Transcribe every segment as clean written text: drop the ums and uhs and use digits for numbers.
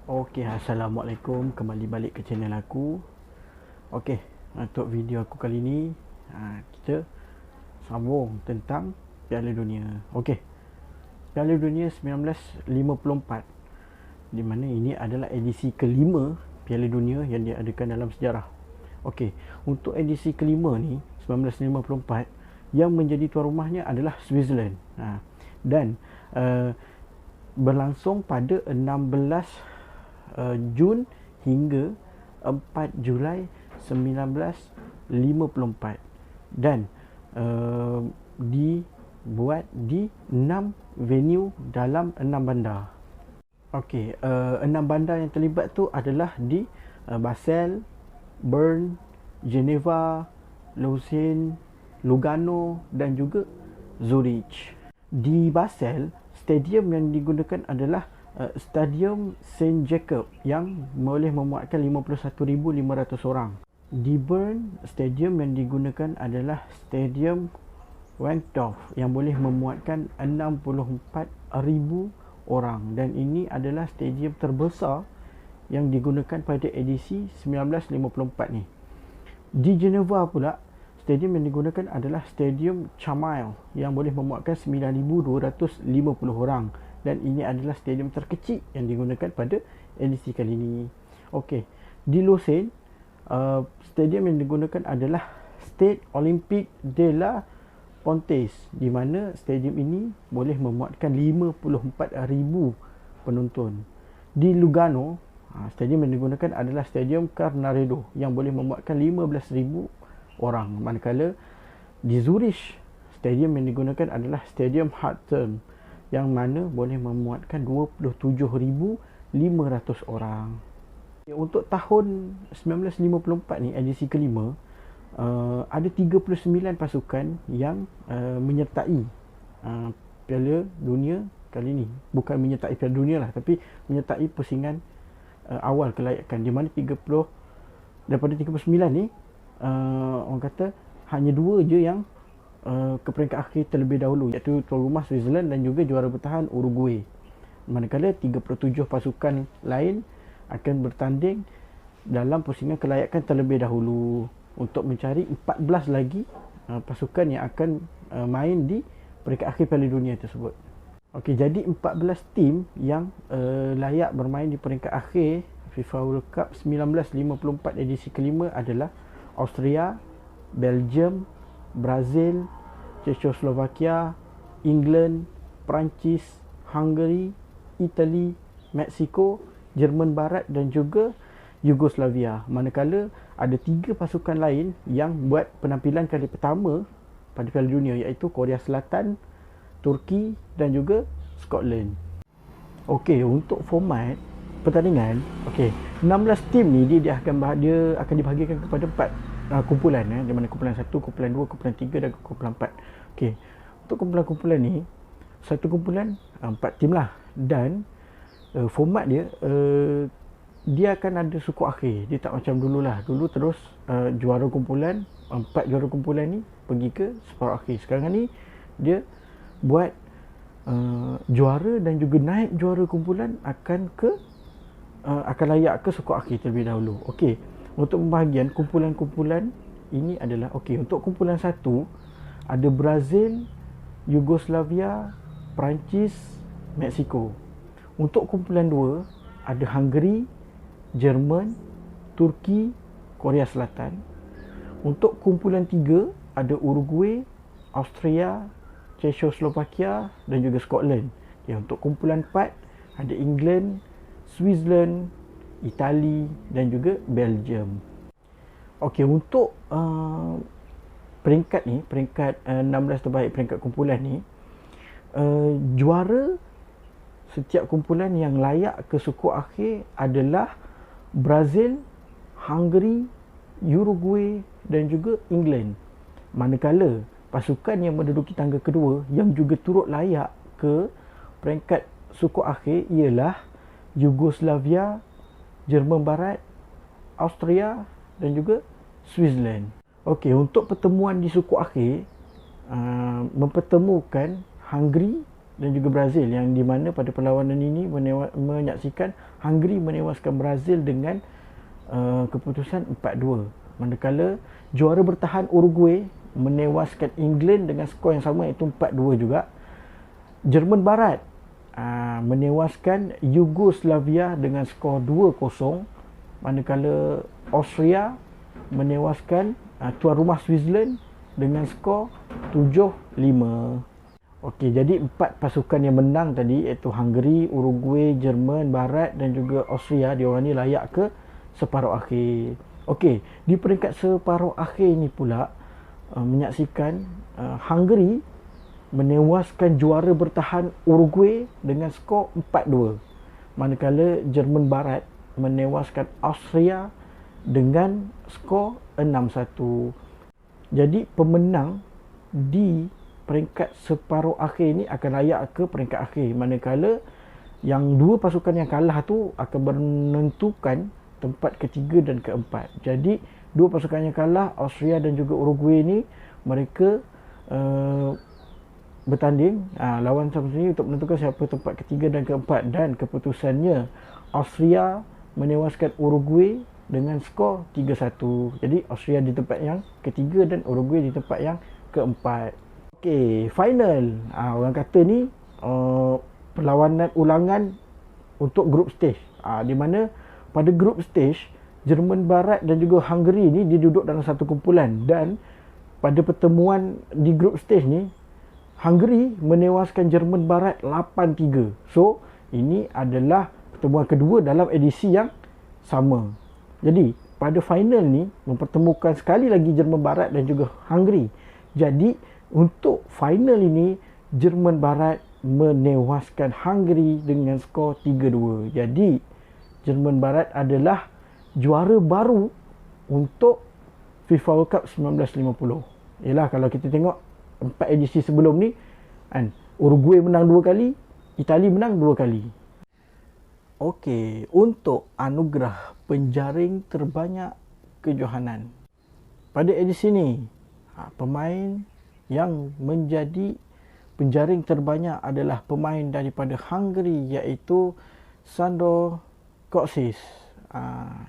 Okey, Assalamualaikum. Kembali balik ke channel aku. Okey, untuk video aku kali ni kita sambung tentang Piala Dunia. Okey, Piala Dunia 1954, di mana ini adalah edisi kelima Piala Dunia yang diadakan dalam sejarah. Okey, untuk edisi kelima ni 1954, yang menjadi tuan rumahnya adalah Switzerland. Dan berlangsung pada 16 Jun hingga 4 Julai 1954, dan dibuat di 6 venue dalam 6 bandar. Okey, 6 bandar yang terlibat tu adalah di Basel, Bern, Geneva, Lausanne, Lugano dan juga Zurich. Di Basel, stadium yang digunakan adalah Stadium Saint Jacob yang boleh memuatkan 51,500 orang. Di Bern, stadium yang digunakan adalah Stadium Wankdorf yang boleh memuatkan 64,000 orang, dan ini adalah stadium terbesar yang digunakan pada edisi 1954 ni. Di Geneva pula, stadium yang digunakan adalah Stadium Chamel yang boleh memuatkan 9,250 orang, dan ini adalah stadium terkecil yang digunakan pada edisi kali ini. Okey, di Lausanne, stadium yang digunakan adalah Stade Olympique de la Pontaise, di mana stadium ini boleh memuatkan 54,000 penonton. Di Lugano, stadium yang digunakan adalah Stadium Carnaredo yang boleh memuatkan 15,000 orang. Manakala di Zurich, stadium yang digunakan adalah Stadium Hartturm yang mana boleh memuatkan 27,500 orang. Untuk tahun 1954 ni, edisi kelima, ada 39 pasukan yang menyertai Piala Dunia kali ni. Bukan menyertai Piala Dunia lah, tapi menyertai pusingan awal kelayakan, di mana 30 daripada 39 ni, orang kata hanya 2 je yang ke peringkat akhir terlebih dahulu, iaitu tuan rumah Switzerland dan juga juara bertahan Uruguay. Manakala 37 pasukan lain akan bertanding dalam pusingan kelayakan terlebih dahulu untuk mencari 14 lagi pasukan yang akan main di peringkat akhir Piala Dunia tersebut. Okey, jadi 14 tim yang layak bermain di peringkat akhir FIFA World Cup 1954 edisi kelima adalah Austria, Belgium, Brazil, Czechoslovakia, England, Perancis, Hungary, Itali, Mexico, Jerman Barat dan juga Yugoslavia. Manakala ada 3 pasukan lain yang buat penampilan kali pertama pada Piala Dunia, iaitu Korea Selatan, Turki dan juga Scotland. Okey, untuk format pertandingan, okey, 16 tim ni dia akan dibahagikan kepada 4 kumpulan, di mana kumpulan 1, kumpulan 2, kumpulan 3 dan kumpulan 4. Okey, untuk kumpulan-kumpulan ni, satu kumpulan 4 tim lah, dan format dia dia akan ada suku akhir. Dia tak macam dululah. Dulu terus juara kumpulan, 4 juara kumpulan ni pergi ke separuh akhir. Sekarang ni dia buat juara dan juga naib juara kumpulan akan layak ke suku akhir terlebih dahulu. Okey, untuk pembahagian kumpulan-kumpulan ini adalah, okey, untuk kumpulan 1 ada Brazil, Yugoslavia, Perancis, Mexico. Untuk kumpulan 2 ada Hungary, Jerman, Turki, Korea Selatan. Untuk kumpulan 3 ada Uruguay, Austria, Czechoslovakia dan juga Scotland. Okay, untuk kumpulan 4 ada England, Switzerland, Itali dan juga Belgium. Okey, untuk peringkat 16 terbaik peringkat kumpulan ni, juara setiap kumpulan yang layak ke suku akhir adalah Brazil, Hungary, Uruguay dan juga England. Manakala pasukan yang menduduki tangga kedua yang juga turut layak ke peringkat suku akhir ialah Yugoslavia, Jerman Barat, Austria dan juga Switzerland. Okey, untuk pertemuan di suku akhir, mempertemukan Hungary dan juga Brazil, yang di mana pada perlawanan ini menyaksikan Hungary menewaskan Brazil dengan keputusan 4-2. Manakala juara bertahan Uruguay menewaskan England dengan skor yang sama, iaitu 4-2 juga. Jerman Barat menewaskan Yugoslavia dengan skor 2-0. Manakala Austria menewaskan tuan rumah Switzerland dengan skor 7-5. Okey, jadi 4 pasukan yang menang tadi, iaitu Hungary, Uruguay, Jerman Barat dan juga Austria, diorang ni layak ke separuh akhir. Okey, di peringkat separuh akhir ni pula menyaksikan Hungary menewaskan juara bertahan Uruguay dengan skor 4-2. Manakala Jerman Barat menewaskan Austria dengan skor 6-1. Jadi pemenang di peringkat separuh akhir ni akan layak ke peringkat akhir, manakala yang dua pasukan yang kalah tu akan menentukan tempat ketiga dan keempat. Jadi dua pasukan yang kalah, Austria dan juga Uruguay ni, mereka bertanding lawan sama sendiri untuk menentukan siapa tempat ketiga dan keempat, dan keputusannya Austria menewaskan Uruguay dengan skor 3-1. Jadi Austria di tempat yang ketiga dan Uruguay di tempat yang keempat. Okey, final. Orang kata ni perlawanan ulangan untuk group stage. Di mana pada group stage Jerman Barat dan juga Hungary ni dia duduk dalam satu kumpulan, dan pada pertemuan di group stage ni Hungary menewaskan Jerman Barat 8-3. So, ini adalah pertemuan kedua dalam edisi yang sama. Jadi, pada final ni mempertemukan sekali lagi Jerman Barat dan juga Hungary. Jadi, untuk final ini Jerman Barat menewaskan Hungary dengan skor 3-2. Jadi, Jerman Barat adalah juara baru untuk FIFA World Cup 1950. Yalah, kalau kita tengok 4 edisi sebelum ni kan, Uruguay menang 2 kali, Itali menang 2 kali. Okey, untuk anugerah penjaring terbanyak kejohanan pada edisi ni, pemain yang menjadi penjaring terbanyak adalah pemain daripada Hungary, iaitu Sandor Kocsis,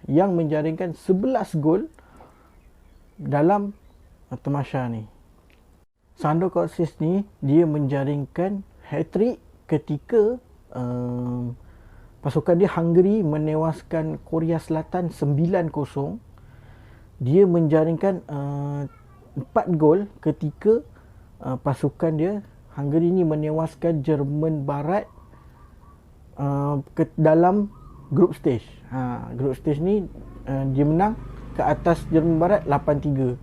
yang menjaringkan 11 gol dalam tamasya ni. Sandor Kocsis ni dia menjaringkan hat-trick ketika pasukan dia Hungary menewaskan Korea Selatan 9-0. Dia menjaringkan 4 gol ketika pasukan dia Hungary ni menewaskan Jerman Barat dalam group stage. Group stage ni dia menang ke atas Jerman Barat 8-3.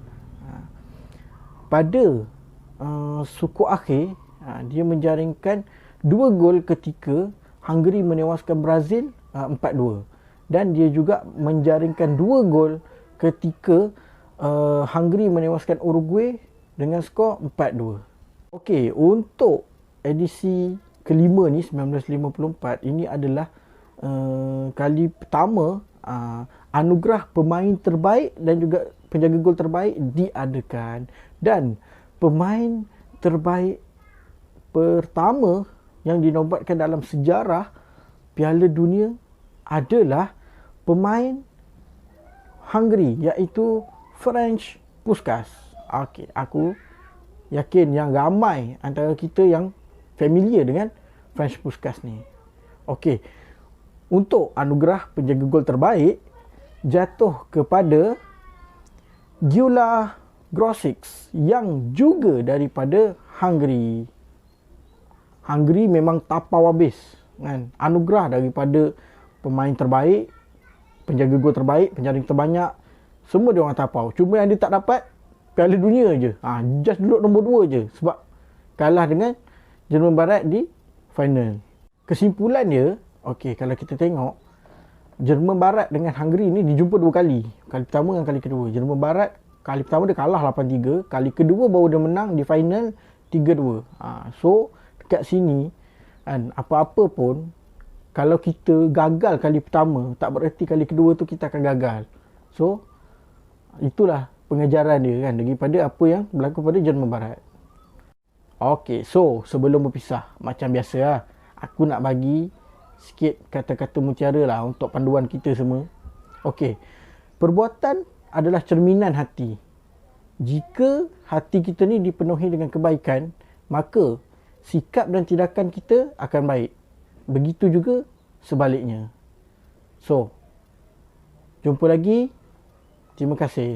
Pada suku akhir, dia menjaringkan 2 gol ketika Hungary menewaskan Brazil 4-2, dan dia juga menjaringkan 2 gol ketika Hungary menewaskan Uruguay dengan skor 4-2. Okey, untuk edisi kelima ni 1954, ini adalah kali pertama anugerah pemain terbaik dan juga penjaga gol terbaik diadakan, dan pemain terbaik pertama yang dinobatkan dalam sejarah Piala Dunia adalah pemain Hungary, iaitu Ferenc Puskás. Okey, aku yakin yang ramai antara kita yang familiar dengan Ferenc Puskás ni. Okey, untuk anugerah penjaga gol terbaik jatuh kepada Gyula Grosics yang juga daripada Hungary. Hungary memang tapau habis kan, anugerah daripada pemain terbaik, penjaga gol terbaik, penjaring terbanyak, semua dia orang tapau. Cuma yang dia tak dapat Piala Dunia je. Just duduk nombor 2 je sebab kalah dengan Jerman Barat di final. Kesimpulan dia, okey, kalau kita tengok Jerman Barat dengan Hungary ni dijumpa 2 kali. Kali pertama dan kali kedua. Jerman Barat kali pertama dia kalah 8-3, kali kedua baru dia menang di final 3-2. So dekat sini kan, apa-apa pun kalau kita gagal kali pertama, tak bererti kali kedua tu kita akan gagal. So itulah pengajaran dia kan, daripada apa yang berlaku pada Jerman Barat. Okey, so sebelum berpisah, macam biasa lah, aku nak bagi sikit kata-kata mutiara lah untuk panduan kita semua. Okey, perbuatan adalah cerminan hati. Jika hati kita ni dipenuhi dengan kebaikan, maka sikap dan tindakan kita akan baik. Begitu juga sebaliknya. So, jumpa lagi. Terima kasih.